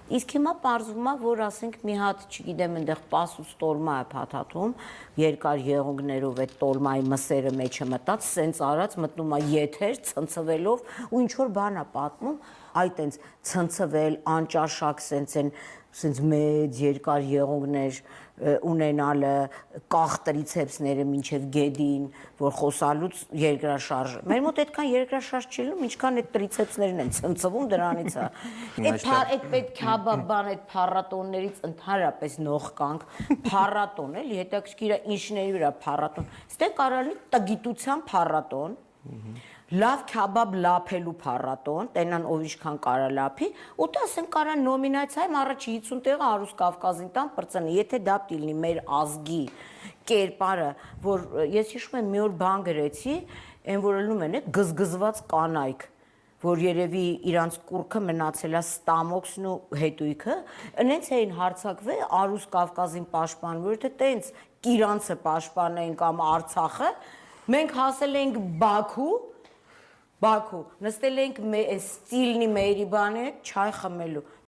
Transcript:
Իսկ հիմա պարզվում է, որ ասենք մի հատ, չգիտեմ, այնտեղ պասուս տոլմա է փաթաթում, երկար եղունգներով այդ տոլմայի մսերը մեջը մտած, սենց արած մտնում է եթեր, ցնցվելով ու ինչ որ բան է պատմում, այ տենց ցնցվել, անճաշակ սենց մեծ երկար եղունգներ ունենալը, կախ տրիցեպսները մինչև գեդին, որ խոսալուց երկրաշարժ։ Մեր մոտ այդքան երկրաշարժ չի լինում, ինչքան այդ տրիցեպսներն են ցնցվում դրանից է։ Այդ պետք քյաբաբ բան այդ փառատոններից ընդհանրապես նողկանք, փառատոն էլի, հետաքրքիր է ինչների վրա փառատոն։ Ստե կարա լինի տգիտության փառատոն։ Լավ քյաբաբ լափելու փառատոն, տենան ով ինչքան կարա լափի, ու դա ասենք կարա նոմինացիայում առաջի 50 տեղը Արուս Կավկազին տան պրծնի, եթե դա պիտի լինի մեր ազգի կերպարը, որ ես հիշում եմ մի օր բան գրեցի, այն որ ելնում են գզգզված կանայք, որ երևի իրանց կուրքը մնացել է ստամոքսն ու հետույքը, նենց էին հարձակվել Արուս Կավկազին պաշտպանում, որ թե տենց Կիրանցը պաշտպանեն կամ Արցախը, մենք հասել ենք Բաքու, նստել ենք ստիլնի մերի բանի հետ, չայ խմելու,